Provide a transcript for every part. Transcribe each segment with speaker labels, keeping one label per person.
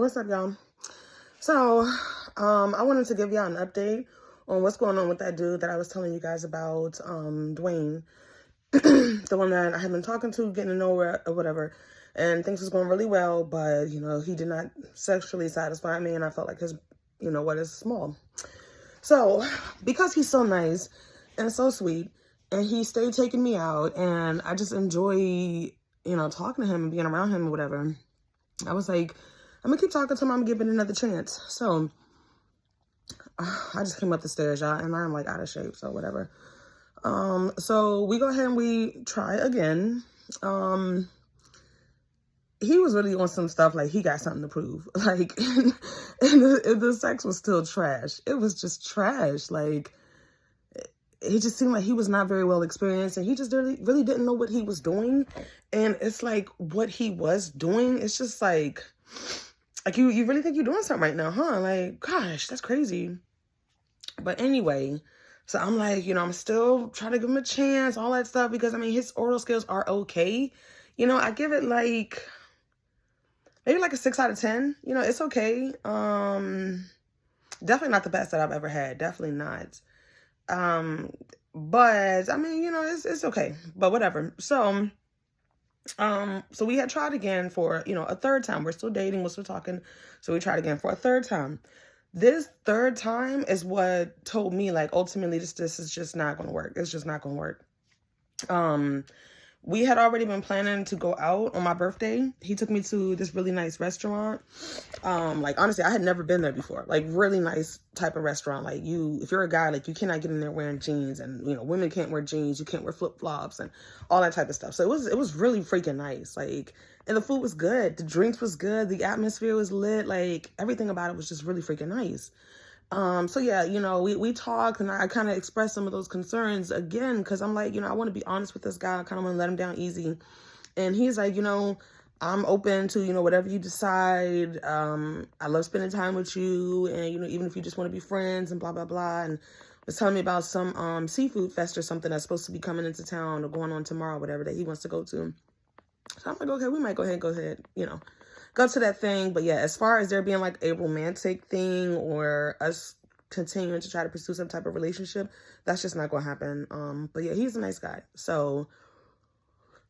Speaker 1: What's up, y'all? So, I wanted to give y'all an update on what's going on with that dude that I was telling you guys about, Dwayne, the one that I had been talking to, getting to know or whatever, and things was going really well, but, he did not sexually satisfy me, and I felt like his, what is small. So, because he's so nice and so sweet, and he stayed taking me out, and I just enjoy, talking to him and being around him or whatever, I was like, I'm gonna keep talking to him. I'm gonna give it another chance. So I just came up the stairs, y'all, and I'm like out of shape, so whatever. So we go ahead and we try again. He was really on some stuff like he got something to prove. Like, and the sex was still trash. It was just trash. Like, it just seemed like he was not very well experienced, and he just really didn't know what he was doing. And it's like what he was doing, it's just like you really think you're doing something right now, huh? Like, gosh, that's crazy. But anyway, so I'm like, I'm still trying to give him a chance, all that stuff, because I mean, his oral skills are okay. I give it like maybe like a 6 out of 10. It's okay. Definitely not the best that I've ever had. Definitely not. But I mean, it's okay, but whatever. So we had tried again for, a third time. We're still dating, we're still talking. So we tried again for a third time. This third time is what told me, like, ultimately this is just not going to work. It's just not going to work. We had already been planning to go out on my birthday. He took me to this really nice restaurant. Like, honestly, I had never been there before. Like, really nice type of restaurant. Like, if you're a guy, like, you cannot get in there wearing jeans, and, women can't wear jeans. You can't wear flip-flops and all that type of stuff. So it was really freaking nice. Like, and the food was good. The drinks was good. The atmosphere was lit. Like, everything about it was just really freaking nice. So yeah, we talked, and I kind of expressed some of those concerns again, because I'm like, I want to be honest with this guy. I kind of want to let him down easy. And he's like, I'm open to, whatever you decide. I love spending time with you, and, even if you just want to be friends and blah, blah, blah. And was telling me about some seafood fest or something that's supposed to be coming into town or going on tomorrow, whatever, that he wants to go to. So I'm like, okay, we might go ahead, go to that thing. But yeah, as far as there being like a romantic thing or us continuing to try to pursue some type of relationship, that's just not gonna happen. But yeah, he's a nice guy. So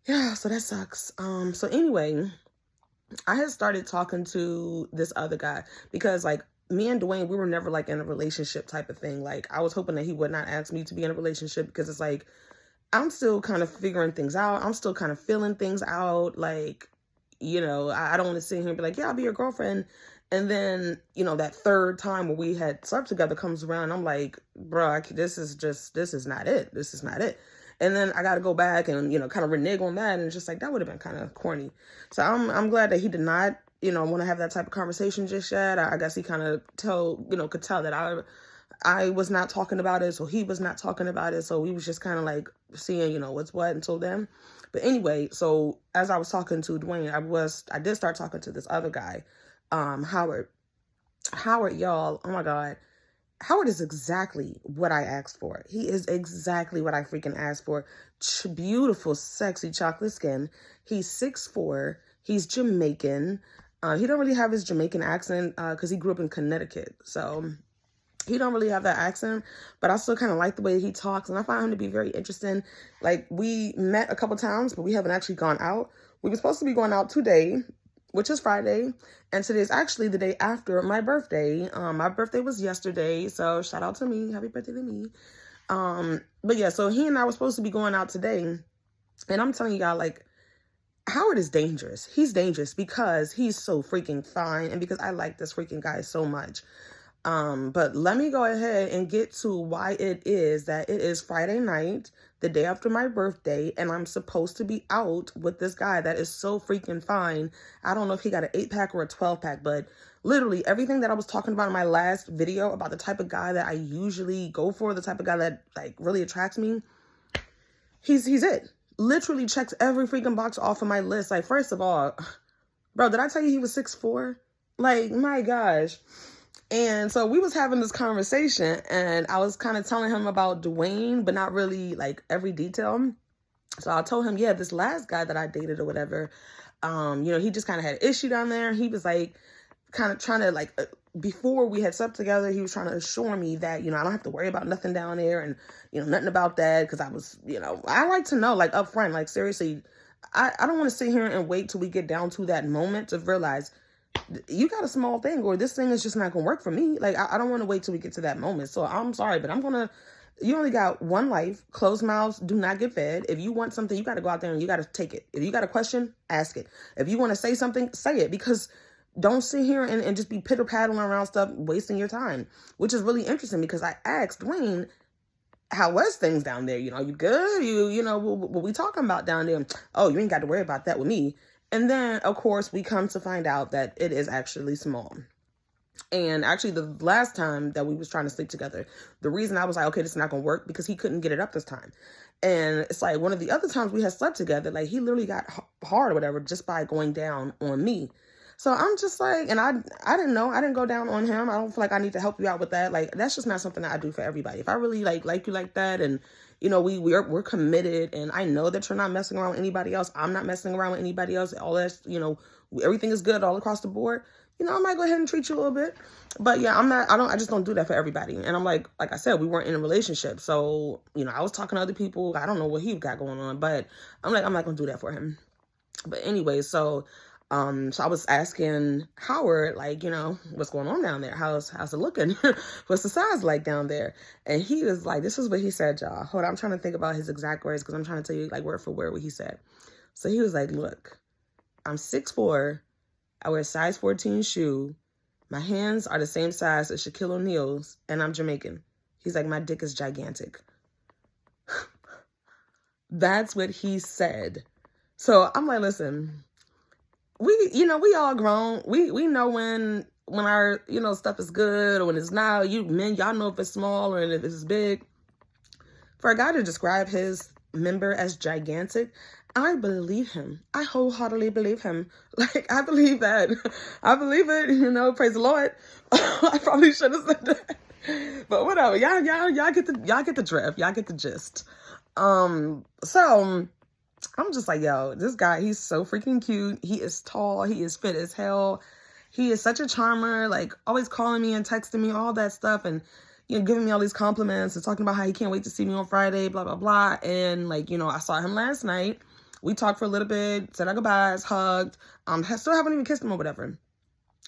Speaker 1: yeah, so that sucks. So anyway, I had started talking to this other guy because, like, me and Dwayne, we were never like in a relationship type of thing. Like, I was hoping that he would not ask me to be in a relationship, because it's like, I'm still kind of figuring things out. I'm still kind of feeling things out. Like, I don't want to sit here and be like, yeah, I'll be your girlfriend. And then, that third time where we had slept together comes around. I'm like, bro, this is not it. This is not it. And then I got to go back and, kind of renege on that. And it's just like, that would have been kind of corny. So I'm glad that he did not, want to have that type of conversation just yet. I guess he kind of could tell that I was not talking about it, so he was not talking about it. So we was just kind of like seeing, what's what until then. But anyway, so as I was talking to Dwayne, I did start talking to this other guy, Howard. Howard, y'all, oh my God. Howard is exactly what I asked for. He is exactly what I freaking asked for. Beautiful, sexy chocolate skin. He's 6'4". He's Jamaican. He don't really have his Jamaican accent because he grew up in Connecticut. So he don't really have that accent, but I still kind of like the way he talks, and I find him to be very interesting. Like, we met a couple times, but we haven't actually gone out. We were supposed to be going out today, which is Friday, and today is actually the day after my birthday. My birthday was yesterday, so shout out to me. Happy birthday to me. But yeah, so he and I were supposed to be going out today, and I'm telling y'all, like, Howard is dangerous. He's dangerous because he's so freaking fine, and because I like this freaking guy so much. But let me go ahead and get to why it is that it is Friday night, the day after my birthday, and I'm supposed to be out with this guy that is so freaking fine. I don't know if he got an 8-pack or a 12-pack, but literally everything that I was talking about in my last video about the type of guy that I usually go for, the type of guy that, like, really attracts me, he's it. Literally checks every freaking box off of my list. Like, first of all, bro, did I tell you he was 6'4"? Like, my gosh. And so we was having this conversation, and I was kind of telling him about Dwayne, but not really like every detail. So I told him, yeah, this last guy that I dated or whatever, he just kind of had an issue down there. He was like, kind of trying to like, before we had slept together, he was trying to assure me that, I don't have to worry about nothing down there and, nothing about that. Cause I was, I like to know, like up front, like seriously, I don't want to sit here and wait till we get down to that moment to realize you got a small thing or this thing is just not going to work for me. Like, I don't want to wait till we get to that moment. So I'm sorry, but you only got one life. Closed mouths do not get fed. If you want something, you got to go out there and you got to take it. If you got a question, ask it. If you want to say something, say it, because don't sit here and just be pitter-paddling around stuff, wasting your time, which is really interesting because I asked Dwayne, how was things down there? You good? What we talking about down there? Oh, you ain't got to worry about that with me. And then, of course, we come to find out that it is actually small. And actually, the last time that we was trying to sleep together, the reason I was like, okay, this is not going to work because he couldn't get it up this time. And it's like one of the other times we had slept together, like he literally got hard or whatever just by going down on me. So I'm just like, and I didn't know, I didn't go down on him. I don't feel like I need to help you out with that. Like, that's just not something that I do for everybody. If I really like you like that, and we're committed, and I know that you're not messing around with anybody else. I'm not messing around with anybody else. All that, everything is good all across the board. I might go ahead and treat you a little bit, but yeah, I just don't do that for everybody. And I'm like I said, we weren't in a relationship. So, I was talking to other people. I don't know what he got going on, but I'm not going to do that for him. But anyway, so I was asking Howard, like, what's going on down there? How's it looking? What's the size like down there? And he was like, this is what he said, y'all. Hold on, I'm trying to think about his exact words because I'm trying to tell you like word for word what he said. So he was like, look, I'm 6'4". I wear a size 14 shoe. My hands are the same size as Shaquille O'Neal's, and I'm Jamaican. He's like, my dick is gigantic. That's what he said. So I'm like, listen, we all grown. We know when our, stuff is good or when it's not. Y'all know if it's small or if it's big. For a guy to describe his member as gigantic, I believe him. I wholeheartedly believe him. Like, I believe that. I believe it, praise the Lord. I probably should have said that. But whatever. Y'all get the drift. Y'all get the gist. So I'm just like, yo, this guy, he's so freaking cute. He is tall. He is fit as hell. He is such a charmer, like always calling me and texting me, all that stuff. And, giving me all these compliments and talking about how he can't wait to see me on Friday, blah, blah, blah. And like, I saw him last night. We talked for a little bit, said our goodbyes, hugged. Still haven't even kissed him or whatever.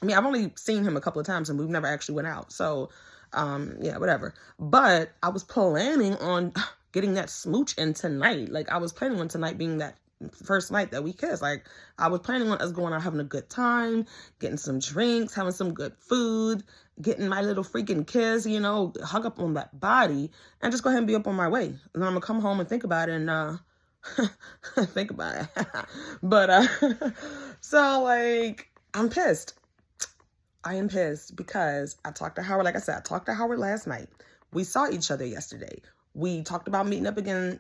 Speaker 1: I mean, I've only seen him a couple of times and we've never actually went out. So, yeah, whatever. But I was planning on getting that smooch in tonight. Like, I was planning on tonight being that first night that we kissed. Like, I was planning on us going out having a good time, getting some drinks, having some good food, getting my little freaking kiss, hug up on that body, and just go ahead and be up on my way. And then I'm gonna come home and think about it and think about it. But so like, I'm pissed. I am pissed because I talked to Howard. Like I said, I talked to Howard last night. We saw each other yesterday. We talked about meeting up again,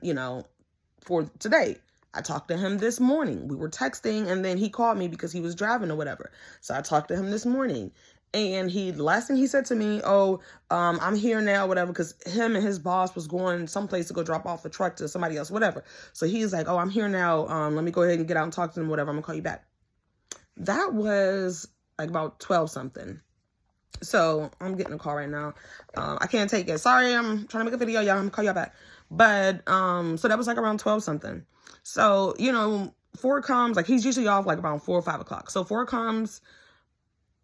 Speaker 1: for today. I talked to him this morning. We were texting and then he called me because he was driving or whatever. So I talked to him this morning. And last thing he said to me, I'm here now, whatever, because him and his boss was going someplace to go drop off a truck to somebody else, whatever. So he's like, I'm here now. Let me go ahead and get out and talk to them, whatever. I'm gonna call you back. That was like about 12 something. So I'm getting a call right now. I can't take it. Sorry, I'm trying to make a video, y'all. I'm gonna call y'all back. But so that was like around 12 something. So, 4 comes, like he's usually off like around 4 or 5 o'clock. So 4 comes,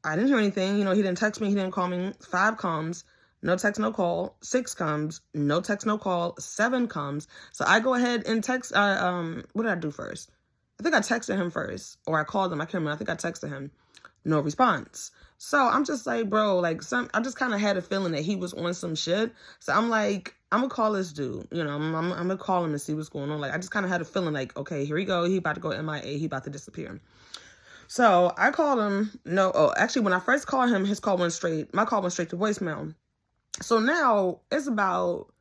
Speaker 1: I didn't hear anything. He didn't text me. He didn't call me. 5 comes, no text, no call. 6 comes, no text, no call. 7 comes. So I go ahead and text, what did I do first? I think I texted him first, or I called him. I can't remember. I think I texted him. No response. So I'm just like, bro, like I just kind of had a feeling that he was on some shit. So I'm like, I'm gonna call this dude, I'm gonna call him and see what's going on. Like, I just kind of had a feeling like, okay, here we go. He about to go MIA. He about to disappear. So I called him. Actually, when I first called him, my call went straight to voicemail. So now it's about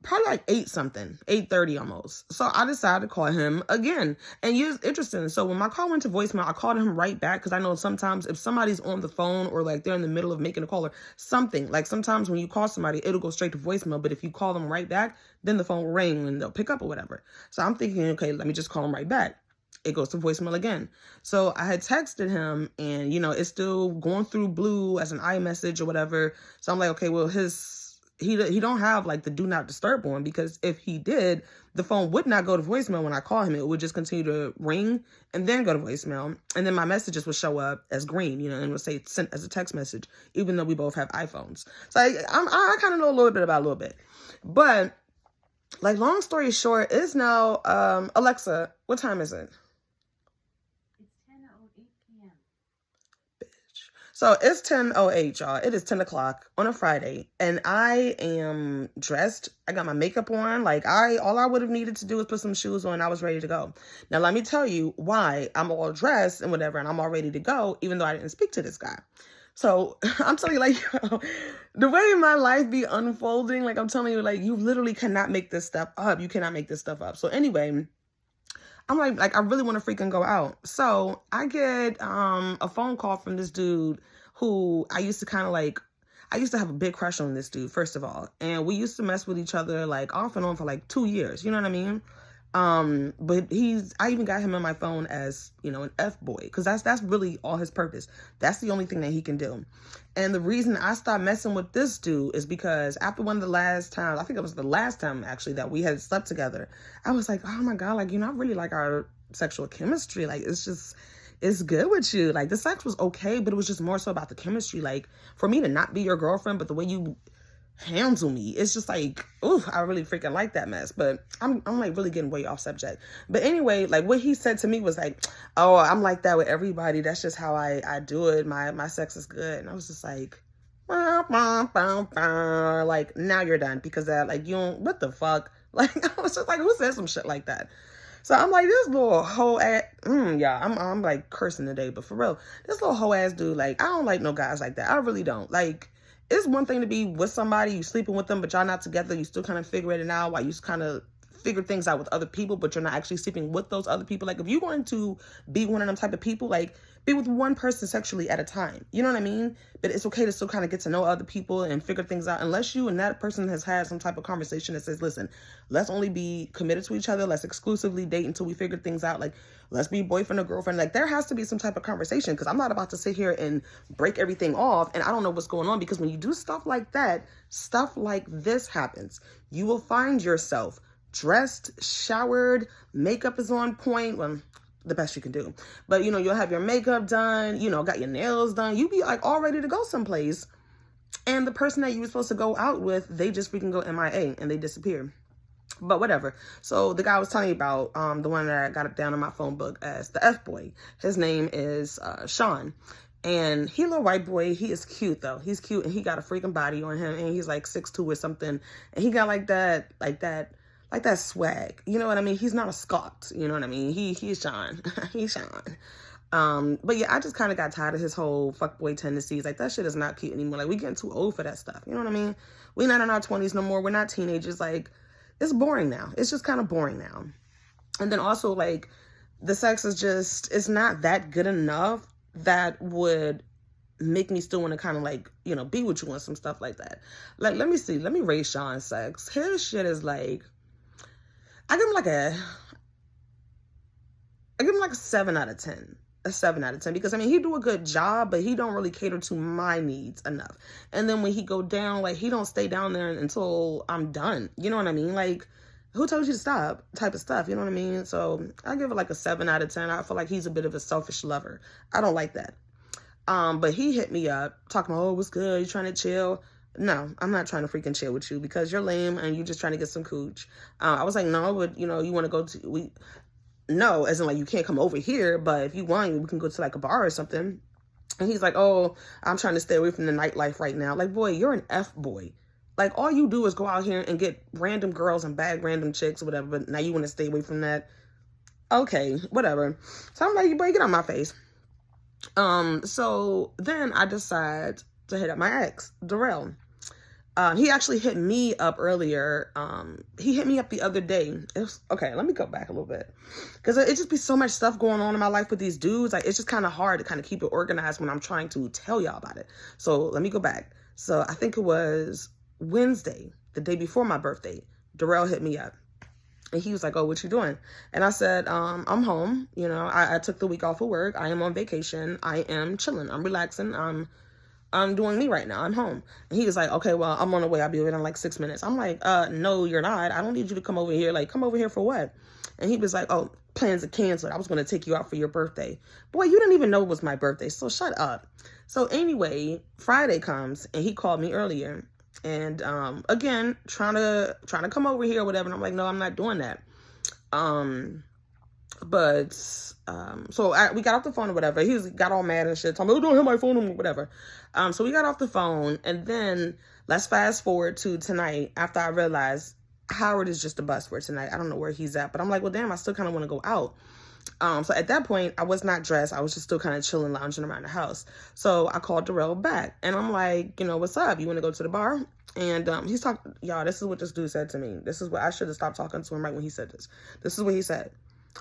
Speaker 1: probably like 8:30 almost. So I decided to call him again. And it's interesting. So when my call went to voicemail, I called him right back because I know sometimes if somebody's on the phone or like they're in the middle of making a call or something, like sometimes when you call somebody, it'll go straight to voicemail. But if you call them right back, then the phone will ring and they'll pick up or whatever. So I'm thinking, okay, let me just call him right back. it goes to voicemail again. So I had texted him, and, you know, it's still going through blue as an iMessage or whatever. So I'm like, okay, well, he don't have like the do not disturb on, because if he did, the phone would not go to voicemail when I call him. It would just continue to ring and then go to voicemail. And then my messages would show up as green, you know, and would say sent as a text message, even though we both have iPhones. So I kind of know a little bit about a little bit. But like, long story short, it's now, Alexa, what time is it?
Speaker 2: It's 10:08 p.m.
Speaker 1: Bitch. So it's 10:08, y'all. It is 10 o'clock on a Friday, and I am dressed. I got my makeup on. Like, all I would have needed to do was put some shoes on. I was ready to go. Now, let me tell you why I'm all dressed and whatever, and I'm all ready to go, even though I didn't speak to this guy. So I'm telling you, like, yo, the way my life be unfolding, like, I'm telling you, like, you literally cannot make this stuff up. You cannot make this stuff up. So anyway, I'm like, I really want to freaking go out. So I get a phone call from this dude who I used to have a big crush on this dude, first of all. And we used to mess with each other, like, off and on for like 2 years. You know what I mean? But I even got him on my phone as, you know, an F-boy, because that's really all his purpose. That's the only thing that he can do. And the reason I stopped messing with this dude is because after one of the last times, I think it was the last time actually that we had slept together, I was like, oh my God, like, you know, I really like our sexual chemistry. Like, it's good with you. Like, the sex was okay, but it was just more so about the chemistry. Like, for me to not be your girlfriend, but the way you handle me, it's just like, ooh, I really freaking like that mess. But I'm like really getting way off subject. But anyway, like, what he said to me was like, oh, I'm like that with everybody. That's just how I do it. My sex is good. And I was just like, like, now you're done, because that, like, you don't, what the fuck? Like, I was just like, who said some shit like that? So I'm like, this little hoe ass, yeah, I'm like cursing today, but for real, this little hoe ass dude, like, I don't like no guys like that. I really don't. Like, it's one thing to be with somebody, you sleeping with them, but y'all not together. You still kind of figuring it out while you kind of figure things out with other people, but you're not actually sleeping with those other people. Like, if you're going to be one of them type of people, like, be with one person sexually at a time. You know what I mean? But it's okay to still kind of get to know other people and figure things out, unless you and that person has had some type of conversation that says, listen, let's only be committed to each other. Let's exclusively date until we figure things out. Like, let's be boyfriend or girlfriend. Like, there has to be some type of conversation, because I'm not about to sit here and break everything off and I don't know what's going on. Because when you do stuff like that, stuff like this happens. You will find yourself dressed, showered, makeup is on point. Well, the best you can do. But, you know, you'll have your makeup done, you know, got your nails done. You be like all ready to go someplace. And the person that you were supposed to go out with, they just freaking go MIA and they disappear. But whatever. So the guy I was telling you about, the one that I got it down in my phone book as the F-boy, his name is Sean. And he a little white boy. He is cute though. He's cute, and he got a freaking body on him, and he's like 6'2" or something. And he got like that swag. You know what I mean? He's not a Scot. You know what I mean? He's Sean. He's Sean. But yeah, I just kind of got tired of his whole fuckboy tendencies. Like, that shit is not cute anymore. Like, we getting too old for that stuff. You know what I mean? We're not in our 20s no more. We're not teenagers. Like, it's boring now. It's just kind of boring now. And then also, like, the sex is just, it's not that good enough that would make me still want to kind of, like, you know, be with you and some stuff like that. Like, let me see. Let me rate Sean's sex. His shit is like, I give him like a 7 out of 10. A 7 out of 10, because I mean, he do a good job, but he don't really cater to my needs enough. And then when he go down, like, he don't stay down there until I'm done. You know what I mean? Like, who told you to stop type of stuff? You know what I mean? So I give it like a 7 out of 10. I feel like he's a bit of a selfish lover. I don't like that. But he hit me up talking about, oh, what's good? You trying to chill? No, I'm not trying to freaking chill with you, because you're lame and you just trying to get some cooch. I was like, no, but, you know, you want to go to, no, as in, like, you can't come over here, but if you want, we can go to like a bar or something. And he's like, oh, I'm trying to stay away from the nightlife right now. Like, boy, you're an F-boy. Like, all you do is go out here and get random girls and bag random chicks or whatever, but now you want to stay away from that. Okay, whatever. So I'm like, boy, get on my face. So then I decide to hit up my ex, Darrell. He actually hit me up earlier. He hit me up the other day. Okay, let me go back a little bit, because it just be so much stuff going on in my life with these dudes. Like, it's just kind of hard to kind of keep it organized when I'm trying to tell y'all about it. So let me go back. So I think it was Wednesday, the day before my birthday, Darrell hit me up. And he was like, oh, what you doing? And I said, I'm home. You know, I took the week off of work. I am on vacation. I am chilling. I'm relaxing. I'm doing me right now. I'm home. And he was like, okay, well, I'm on the way. I'll be over in like 6 minutes. I'm like, no, you're not. I don't need you to come over here. Like, come over here for what? And he was like, oh, plans are canceled. I was going to take you out for your birthday. Boy, you didn't even know it was my birthday. So shut up. So anyway, Friday comes and he called me earlier. And again, trying to come over here or whatever. And I'm like, no, I'm not doing that. So we got off the phone or whatever. He got all mad and shit. Told me, oh, don't hit my phone or whatever. So we got off the phone, and then let's fast forward to tonight after I realized Howard is just a bus for tonight. I don't know where he's at, but I'm like, well, damn, I still kind of want to go out. So at that point, I was not dressed. I was just still kind of chilling, lounging around the house. So I called Darrell back, and I'm like, you know, what's up? You want to go to the bar? And he's talking, y'all, this is what this dude said to me. This is what I should have stopped talking to him right when he said this. This is what he said.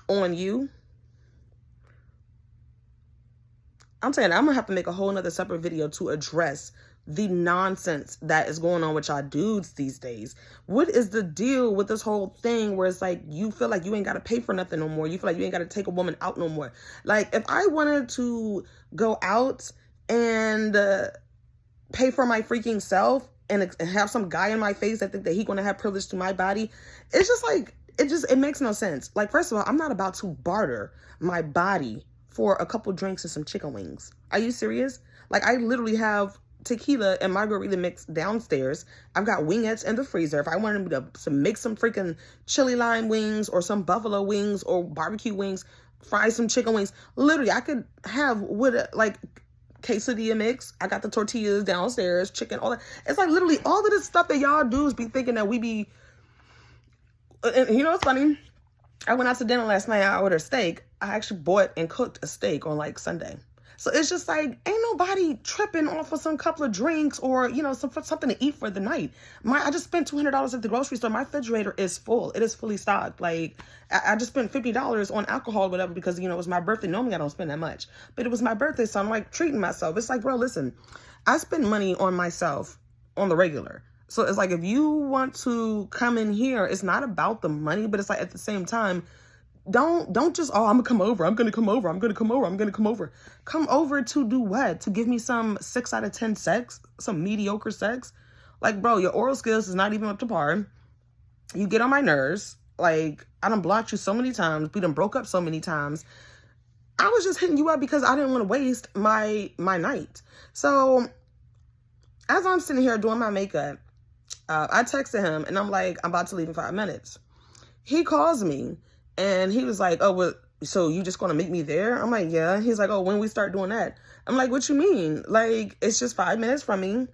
Speaker 1: On you. I'm saying I'm going to have to make a whole nother separate video to address the nonsense that is going on with y'all dudes these days. What is the deal with this whole thing where it's like you feel like you ain't got to pay for nothing no more? You feel like you ain't got to take a woman out no more. Like, if I wanted to go out and pay for my freaking self and have some guy in my face that think that he going to have privilege to my body, it's just like, it makes no sense. Like, first of all, I'm not about to barter my body for a couple drinks and some chicken wings. Are you serious? Like, I literally have tequila and margarita mix downstairs. I've got wingettes in the freezer. If I wanted to make some freaking chili lime wings or some buffalo wings or barbecue wings, fry some chicken wings, literally I could have with like quesadilla mix. I got the tortillas downstairs, chicken, all that. It's like literally all of this stuff that y'all dudes be thinking that we be, and you know what's funny? I went out to dinner last night. I ordered steak. I actually bought and cooked a steak on like Sunday. So it's just like, ain't nobody tripping off of some couple of drinks or, you know, something to eat for the night. I just spent $200 at the grocery store. My refrigerator is full. It is fully stocked. Like, I just spent $50 on alcohol or whatever because, you know, it was my birthday. Normally I don't spend that much, but it was my birthday. So I'm like treating myself. It's like, bro, listen, I spend money on myself on the regular. So it's like, if you want to come in here, it's not about the money, but it's like at the same time, don't just, oh, I'm gonna come over. I'm gonna come over. I'm gonna come over. I'm gonna come over. Come over to do what? To give me some 6 out of 10 sex, some mediocre sex? Like, bro, your oral skills is not even up to par. You get on my nerves. Like, I done blocked you so many times. We done broke up so many times. I was just hitting you up because I didn't want to waste my night. So as I'm sitting here doing my makeup, I texted him and I'm like, I'm about to leave in 5 minutes. He calls me and he was like, oh, well, so you just going to meet me there? I'm like, yeah. He's like, oh, when we start doing that? I'm like, what you mean? Like, it's just 5 minutes from me.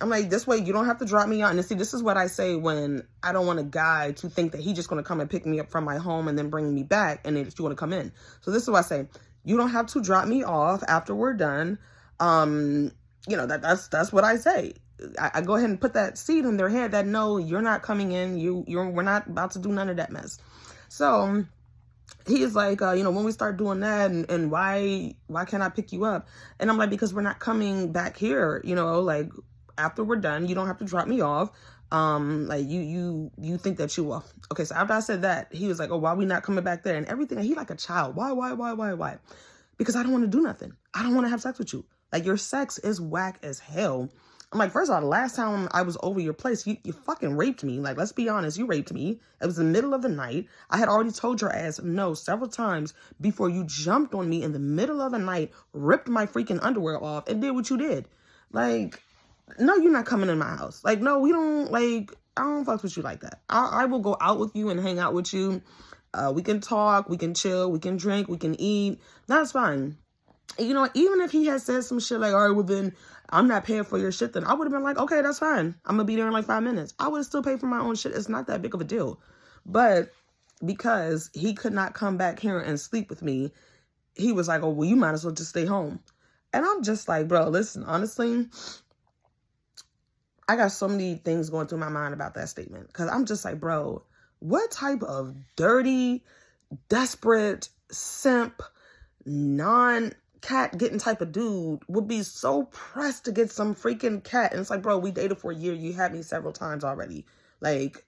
Speaker 1: I'm like, this way you don't have to drop me out. And see, this is what I say when I don't want a guy to think that he's just going to come and pick me up from my home and then bring me back and then you want to come in. So this is what I say. You don't have to drop me off after we're done. You know, that's what I say. I go ahead and put that seed in their head that no, you're not coming in. We're not about to do none of that mess. So he's like, you know, when we start doing that and why can't I pick you up? And I'm like, because we're not coming back here, you know, like after we're done, you don't have to drop me off. Like you think that you will. Okay. So after I said that, he was like, oh, why we not coming back there and everything? And he like a child. Why? Because I don't want to do nothing. I don't want to have sex with you. Like, your sex is whack as hell. I'm like, first of all, the last time I was over your place, you fucking raped me. Like, let's be honest, you raped me. It was the middle of the night. I had already told your ass no several times before you jumped on me in the middle of the night, ripped my freaking underwear off, and did what you did. Like, no, you're not coming in my house. Like, no, we don't, like, I don't fuck with you like that. I will go out with you and hang out with you. We can talk, we can chill, we can drink, we can eat. That's fine. You know, even if he had said some shit like, all right, well then I'm not paying for your shit, then I would have been like, okay, that's fine. I'm gonna be there in like 5 minutes. I would have still paid for my own shit. It's not that big of a deal. But because he could not come back here and sleep with me, he was like, oh, well, you might as well just stay home. And I'm just like, bro, listen, honestly, I got so many things going through my mind about that statement. Because I'm just like, bro, what type of dirty, desperate, simp, non-cat getting type of dude would be so pressed to get some freaking cat? And it's like, bro, we dated for a year. You had me several times already. Like,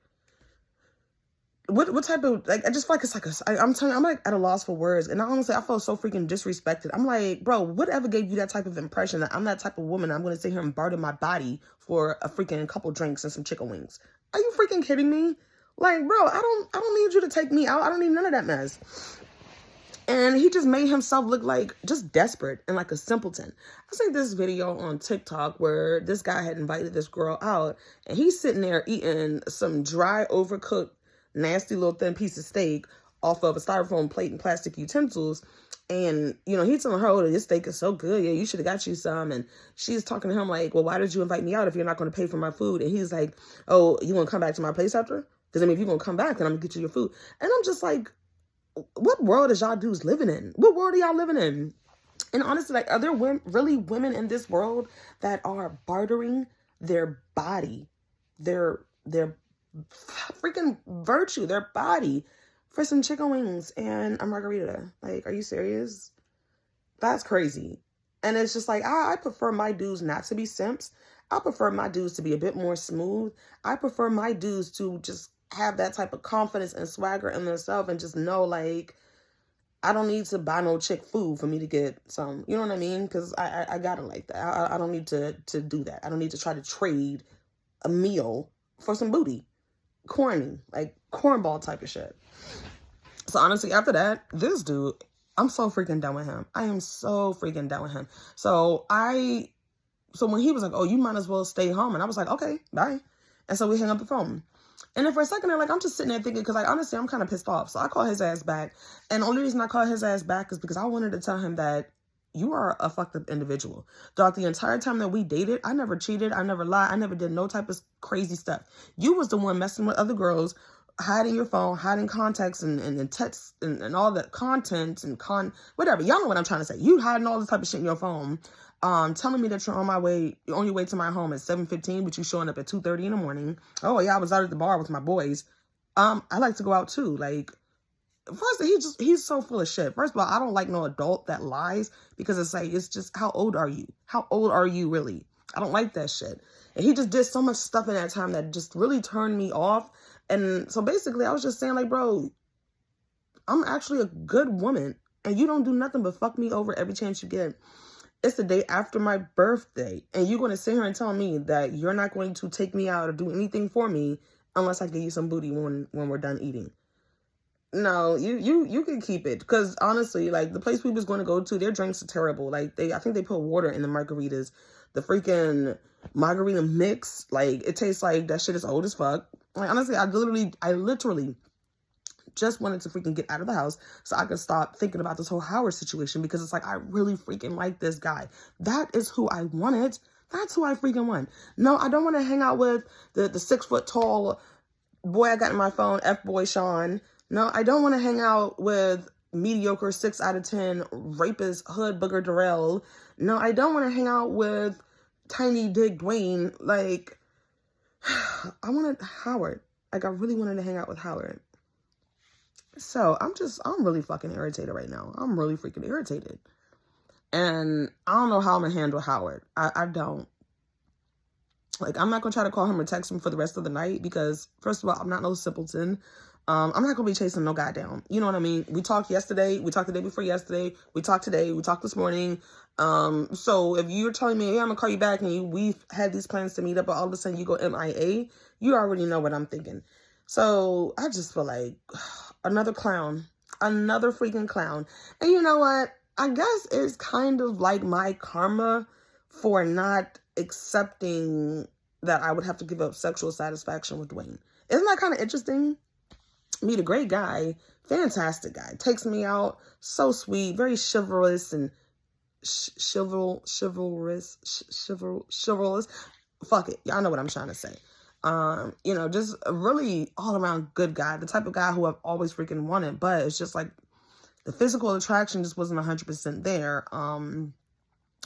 Speaker 1: what type of, like, I just feel like it's like I'm telling you, I'm like at a loss for words. And honestly, I felt so freaking disrespected. I'm like, bro, whatever gave you that type of impression that I'm that type of woman, I'm going to sit here and barter my body for a freaking couple drinks and some chicken wings? Are you freaking kidding me? Like, bro, I don't need you to take me out. I don't need none of that mess. And he just made himself look like just desperate and like a simpleton. I seen this video on TikTok where this guy had invited this girl out, and he's sitting there eating some dry, overcooked, nasty little thin piece of steak off of a styrofoam plate and plastic utensils. And, you know, he's telling her, oh, this steak is so good. Yeah, you should have got you some. And she's talking to him like, well, why did you invite me out if you're not going to pay for my food? And he's like, oh, you want to come back to my place after? Because, I mean, if you're going to come back, then I'm going to get you your food. And I'm just like, what world is y'all dudes living in? What world are y'all living in? And honestly, like, are there really women in this world that are bartering their body, their freaking virtue, their body for some chicken wings and a margarita? Like, are you serious? That's crazy. And it's just like, I prefer my dudes not to be simps. I prefer my dudes to be a bit more smooth. I prefer my dudes to just have that type of confidence and swagger in themselves and just know, like, I don't need to buy no chick food for me to get some, you know what I mean? Because I got it like that. I don't need to do that. I don't need to try to trade a meal for some booty. Corny, like cornball type of shit. So honestly, after that, this dude, I'm so freaking done with him. I am so freaking done with him. So when he was like, oh, you might as well stay home. And I was like, okay, bye. And so we hung up the phone. And then for a second, I'm just sitting there thinking, because, like, honestly, I'm kind of pissed off. So I call his ass back. And the only reason I call his ass back is because I wanted to tell him that you are a fucked up individual. Throughout the entire time that we dated, I never cheated. I never lied. I never did no type of crazy stuff. You was the one messing with other girls, hiding your phone, hiding contacts and texts and all that content and whatever. Y'all know what I'm trying to say. You hiding all this type of shit in your phone. Telling me that you're on your way to my home at 7:15, but you showing up at 2:30 in the morning. Oh yeah, I was out at the bar with my boys. I like to go out too. Like, first, he's so full of shit. First of all, I don't like no adult that lies, because it's just, how old are you? How old are you really? I don't like that shit. And he just did so much stuff in that time that just really turned me off. And so basically, I was just saying, like, bro, I'm actually a good woman, and you don't do nothing but fuck me over every chance you get. It's the day after my birthday, and you're going to sit here and tell me that you're not going to take me out or do anything for me unless I give you some booty when we're done eating. No, you can keep it, because honestly, like, the place we was going to go to, their drinks are terrible. Like, I think they put water in the margaritas. The freaking margarita mix, like, it tastes like that shit is old as fuck. Like, honestly, I literally just wanted to freaking get out of the house so I could stop thinking about this whole Howard situation, because it's like, I really freaking like this guy. That is who I wanted. That's who I freaking want. No, I don't want to hang out with the 6 foot tall boy I got in my phone, F-boy Sean. No, I don't want to hang out with mediocre 6 out of 10 rapist hood booger Darrell. No, I don't want to hang out with tiny dick Dwayne. Like, I wanted Howard. Like, I really wanted to hang out with Howard. So I'm really fucking irritated right now. I'm really freaking irritated. And I don't know how I'm going to handle Howard. I don't. Like, I'm not going to try to call him or text him for the rest of the night, because, first of all, I'm not no simpleton. I'm not going to be chasing no guy down. You know what I mean? We talked yesterday. We talked the day before yesterday. We talked today. We talked this morning. So if you're telling me, hey, I'm going to call you back, and we've had these plans to meet up, but all of a sudden you go MIA, you already know what I'm thinking. So I just feel like another clown, another freaking clown. And you know what? I guess it's kind of like my karma for not accepting that I would have to give up sexual satisfaction with Dwayne. Isn't that kind of interesting? Meet a great guy, fantastic guy, takes me out, so sweet, very chivalrous and chivalrous. Fuck it, y'all know what I'm trying to say. You know, just a really all around good guy, the type of guy who I've always freaking wanted, but it's just like the physical attraction just wasn't 100% there.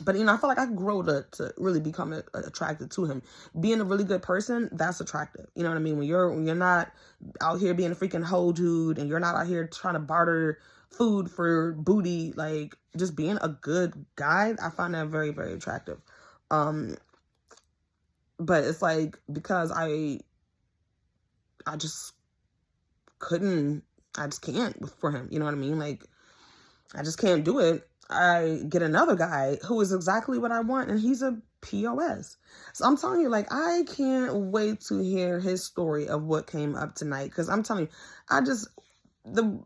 Speaker 1: But, you know, I feel like I could grow to really become attracted to him. Being a really good person, that's attractive. You know what I mean? When you're not out here being a freaking hoe dude, and you're not out here trying to barter food for booty, like, just being a good guy, I find that very, very attractive. But it's like, because I just just can't for him. You know what I mean? Like, I just can't do it. I get another guy who is exactly what I want, and he's a POS. So I'm telling you, like, I can't wait to hear his story of what came up tonight. Because I'm telling you,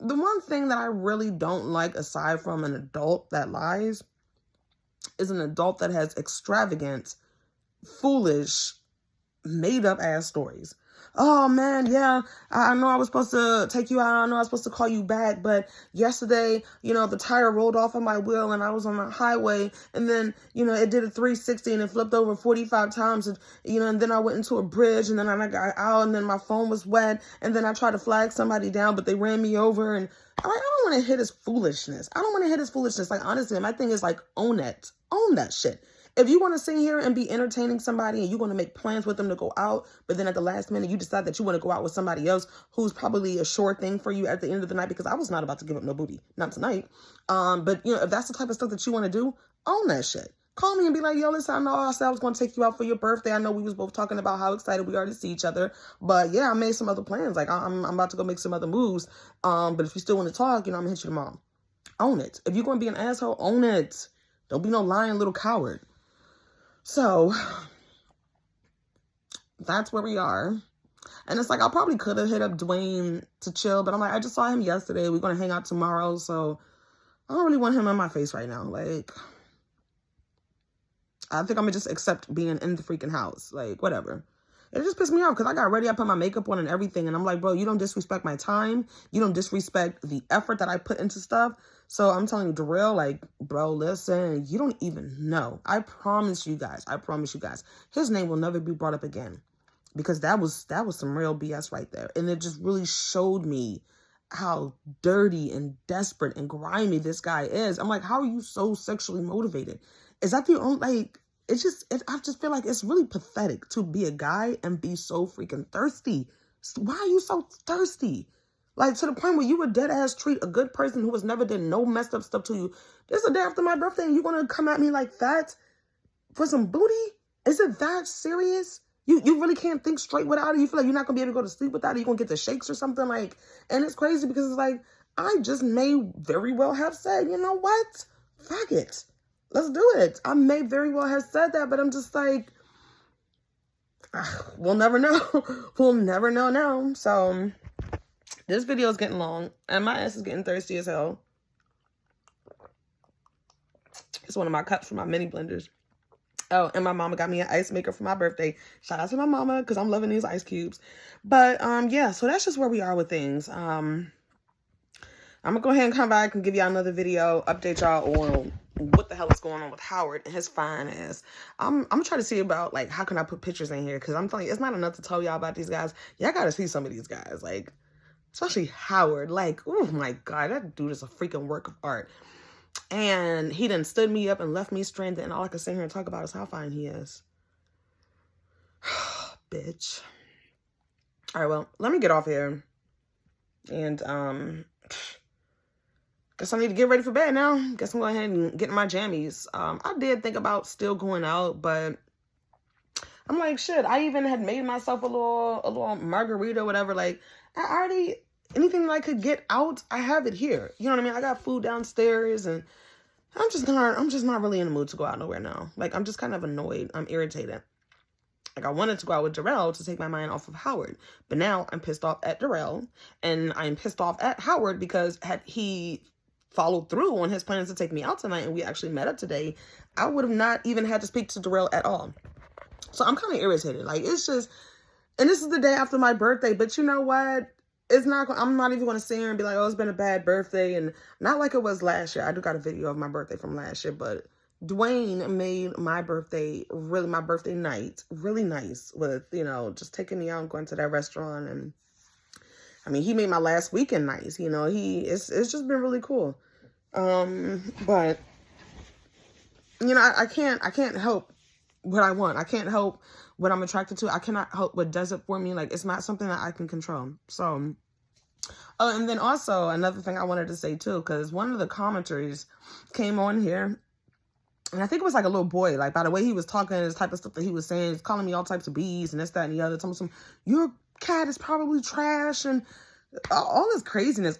Speaker 1: the one thing that I really don't like, aside from an adult that lies, is an adult that has extravagant, foolish, made up ass stories. Oh man, yeah, I know I was supposed to take you out. I know I was supposed to call you back, but yesterday, the tire rolled off of my wheel and I was on the highway, and then, it did a 360 and it flipped over 45 times, and, and then I went into a bridge, and then I got out, and then my phone was wet, and then I tried to flag somebody down, but they ran me over, and I don't want to hit his foolishness. I don't want to hit his foolishness. Like, honestly, my thing is, like, own it. Own that shit. If you want to sit here and be entertaining somebody and you're going to make plans with them to go out, but then at the last minute you decide that you want to go out with somebody else who's probably a sure thing for you at the end of the night, because I was not about to give up no booty. Not tonight. But, if that's the type of stuff that you want to do, own that shit. Call me and be like, yo, listen, I know I said I was going to take you out for your birthday. I know we was both talking about how excited we are to see each other. But, yeah, I made some other plans. Like, I'm about to go make some other moves. But if you still want to talk, I'm going to hit you tomorrow. Own it. If you're going to be an asshole, own it. Don't be no lying little coward. So, that's where we are. And it's like, I probably could have hit up Dwayne to chill, but I'm like, I just saw him yesterday. We're going to hang out tomorrow, so I don't really want him in my face right now. Like, I think I'm going to just accept being in the freaking house. Like, whatever. It just pissed me off because I got ready, I put my makeup on and everything, and I'm like, bro, you don't disrespect my time. You don't disrespect the effort that I put into stuff. So I'm telling you, Darrell, like, bro, listen, you don't even know. I promise you guys, his name will never be brought up again, because that was some real BS right there. And it just really showed me how dirty and desperate and grimy this guy is. I'm like, how are you so sexually motivated? Is that the only, like, I just feel like it's really pathetic to be a guy and be so freaking thirsty. Why are you so thirsty? Like, to the point where you would dead ass treat a good person who has never did no messed up stuff to you. This is the day after my birthday and you're going to come at me like that for some booty? Is it that serious? You really can't think straight without it? You feel like you're not going to be able to go to sleep without it? You're going to get the shakes or something? Like, and it's crazy because it's like, I just may very well have said, you know what? Fuck it. Let's do it. I may very well have said that, but I'm just like, we'll never know. We'll never know now. So this video is getting long and my ass is getting thirsty as hell. It's one of my cups from my mini blenders. Oh, and my mama got me an ice maker for my birthday. Shout out to my mama, because I'm loving these ice cubes. But yeah, so that's just where we are with things. I'm gonna go ahead and come back and give y'all another video, update y'all on what the hell is going on with Howard and his fine ass. I'm trying to see about, like, how can I put pictures in here, because I'm telling you, it's not enough to tell y'all about these guys. Y'all gotta see some of these guys, like, especially Howard. Like, oh my god, that dude is a freaking work of art. And he done stood me up and left me stranded, and all I can sit here and talk about is how fine he is. Bitch. All right, well, let me get off here. And guess I need to get ready for bed now. Guess I'm going ahead and get in my jammies. I did think about still going out, but I'm like, shit, I even had made myself a little margarita or whatever. Like, I already, anything that I could get out, I have it here. You know what I mean? I got food downstairs, and I'm just not really in the mood to go out nowhere now. Like, I'm just kind of annoyed. I'm irritated. Like, I wanted to go out with Darrell to take my mind off of Howard, but now I'm pissed off at Darrell, and I'm pissed off at Howard because had he followed through on his plans to take me out tonight and we actually met up today, I would have not even had to speak to Darrell at all. So I'm kind of irritated. Like, it's just, and this is the day after my birthday, but you know what? It's not, I'm not even going to sit here and be like, oh, it's been a bad birthday. And not like it was last year. I do got a video of my birthday from last year, but Dwayne made my birthday night really nice with, just taking me out and going to that restaurant. And I mean, he made my last weekend nice. It's just been really cool. But I can't help what I want. I can't help what I'm attracted to. I cannot help what does it for me. Like, it's not something that I can control. So, oh, and then also another thing I wanted to say too, because one of the commenters came on here, and I think it was like a little boy, like, by the way he was talking, this type of stuff that he was saying, he's calling me all types of B's and this, that, and the other. Telling me, you're cat is probably trash and all this craziness.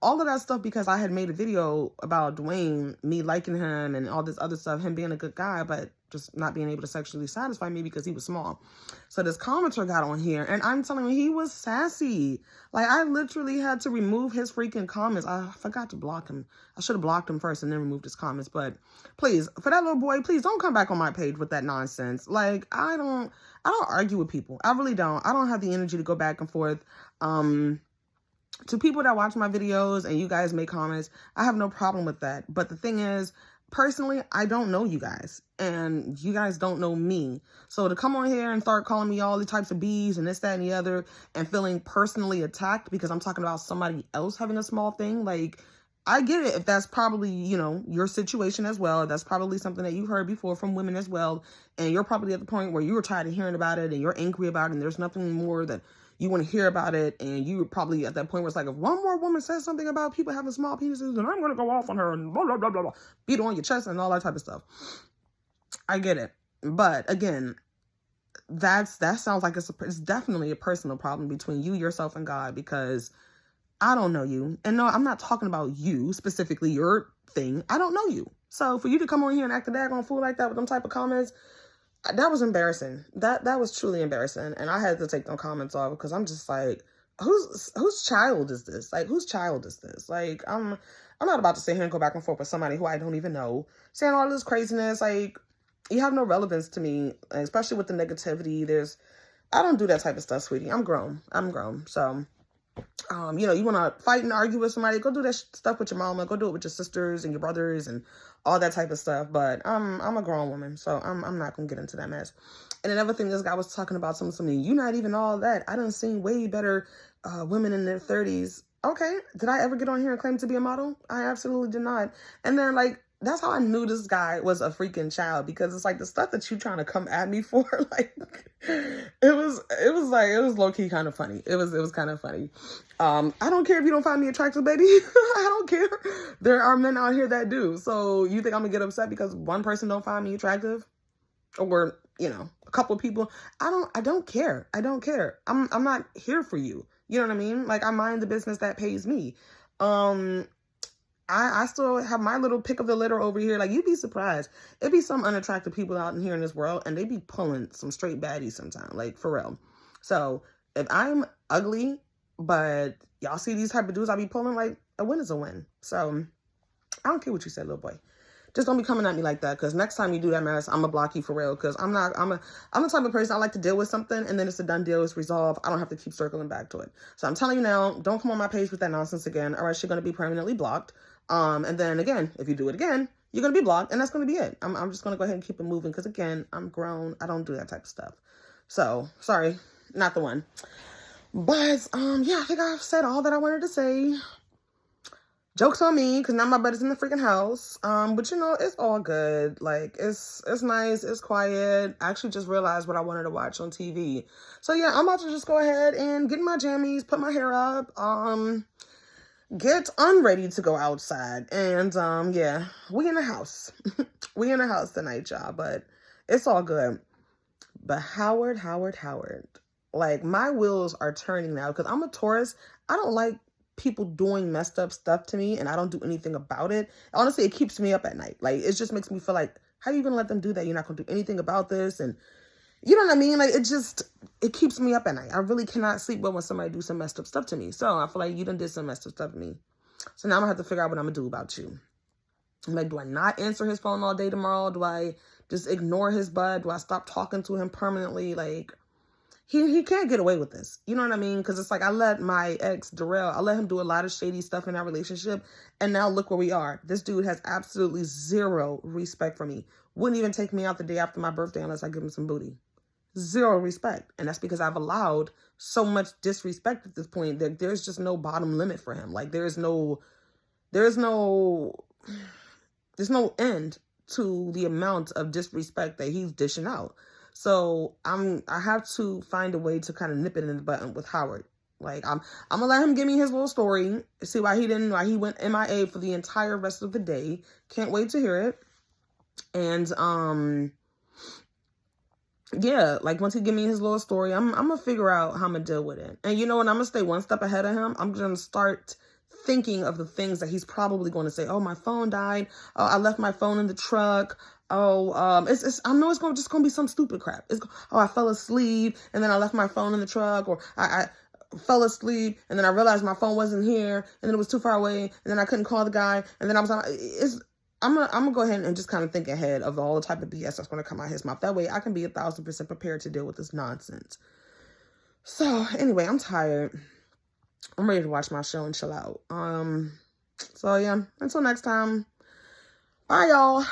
Speaker 1: All of that stuff because I had made a video about Dwayne, me liking him and all this other stuff, him being a good guy, but just not being able to sexually satisfy me because he was small. So this commenter got on here and I'm telling you, he was sassy. Like, I literally had to remove his freaking comments. I forgot to block him. I should have blocked him first and then removed his comments. But please, for that little boy, please don't come back on my page with that nonsense. Like, I don't argue with people. I really don't. I don't have the energy to go back and forth. To people that watch my videos and you guys make comments, I have no problem with that. But the thing is, personally, I don't know you guys and you guys don't know me. So to come on here and start calling me all the types of B's and this, that, and the other and feeling personally attacked because I'm talking about somebody else having a small thing, like, I get it if that's probably, you know, your situation as well. That's probably something that you heard before from women as well. And you're probably at the point where you were tired of hearing about it and you're angry about it and there's nothing more that you want to hear about it, and you probably at that point where it's like, if one more woman says something about people having small penises, then I'm going to go off on her and blah, blah, blah, blah, blah, beat on your chest and all that type of stuff. I get it. But again, that sounds like it's definitely a personal problem between you, yourself, and God, because I don't know you. And no, I'm not talking about you, specifically your thing. I don't know you. So for you to come on here and act a daggone fool like that with them type of comments, that was embarrassing. That was truly embarrassing. And I had to take them comments off because I'm just like, whose child is this? Like, whose child is this? Like, I'm not about to sit here and go back and forth with somebody who I don't even know, saying all this craziness. Like, you have no relevance to me, especially with the negativity. I don't do that type of stuff, sweetie. I'm grown. So, you know, you want to fight and argue with somebody, go do that stuff with your mama, go do it with your sisters and your brothers and all that type of stuff. But I'm a grown woman, so I'm not going to get into that mess. And another thing, this guy was talking about something, you're not even all that. I done seen way better women in their 30s. Okay, did I ever get on here and claim to be a model? I absolutely did not. And then, like, that's how I knew this guy was a freaking child, because it's like the stuff that you trying to come at me for, like, it was low-key kind of funny. It was kind of funny. I don't care if you don't find me attractive, baby. I don't care. There are men out here that do. So you think I'm gonna get upset because one person don't find me attractive? Or, you know, a couple of people? I don't care. I don't care. I'm not here for you. You know what I mean? Like, I mind the business that pays me. I still have my little pick of the litter over here. Like, you'd be surprised. It'd be some unattractive people out in here in this world, and they be pulling some straight baddies sometimes, like, for real. So, if I'm ugly, but y'all see these type of dudes I be pulling, like, a win is a win. So, I don't care what you said, little boy. Just don't be coming at me like that, because next time you do that mess, I'm going to block you for real, because I'm the type of person, I like to deal with something, and then it's a done deal, it's resolved. I don't have to keep circling back to it. So, I'm telling you now, don't come on my page with that nonsense again, or else you're going to be permanently blocked. And then again, if you do it again, you're going to be blocked, and that's going to be it. I'm just going to go ahead and keep it moving, because again, I'm grown. I don't do that type of stuff. So, sorry, not the one. But, yeah, I think I've said all that I wanted to say. Joke's on me, because now my butt is in the freaking house. But you know, it's all good. Like, it's nice, it's quiet. I actually just realized what I wanted to watch on TV. So yeah, I'm about to just go ahead and get in my jammies, put my hair up, get unready to go outside. And yeah, we in the house. We in the house tonight, y'all, but it's all good. But Howard, like, my wheels are turning now, because I'm a Taurus. I don't like people doing messed up stuff to me, and I don't do anything about it. Honestly, it keeps me up at night. Like, it just makes me feel like, how are you gonna let them do that? You're not gonna do anything about this. And you know what I mean? Like, it keeps me up at night. I really cannot sleep well when somebody do some messed up stuff to me. So I feel like you done did some messed up stuff to me. So now I'm gonna have to figure out what I'm gonna do about you. I'm like, do I not answer his phone all day tomorrow? Do I just ignore his butt? Do I stop talking to him permanently? Like, he can't get away with this. You know what I mean? Because it's like, I let my ex, Darrell, I let him do a lot of shady stuff in our relationship. And now look where we are. This dude has absolutely zero respect for me. Wouldn't even take me out the day after my birthday unless I give him some booty. Zero respect. And that's because I've allowed so much disrespect at this point that there's just no bottom limit for him. Like, there's no end to the amount of disrespect that he's dishing out. So I have to find a way to kind of nip it in the bud with Howard. Like, I'm gonna let him give me his little story, see why he went MIA for the entire rest of the day. Can't wait to hear it. And yeah, like once he give me his little story, I'm gonna figure out how I'm gonna deal with it. And you know what? I'm gonna stay one step ahead of him. I'm gonna start thinking of the things that he's probably going to say. Oh, my phone died. Oh, I left my phone in the truck. Oh, it's I know it's just gonna be some stupid crap. I fell asleep and then I left my phone in the truck, or I fell asleep and then I realized my phone wasn't here and then it was too far away and then I couldn't call the guy and then I'm gonna go ahead and just kind of think ahead of all the type of BS that's gonna come out of his mouth. That way I can be 1,000% prepared to deal with this nonsense. So anyway, I'm tired. I'm ready to watch my show and chill out. So yeah, until next time. Bye, y'all.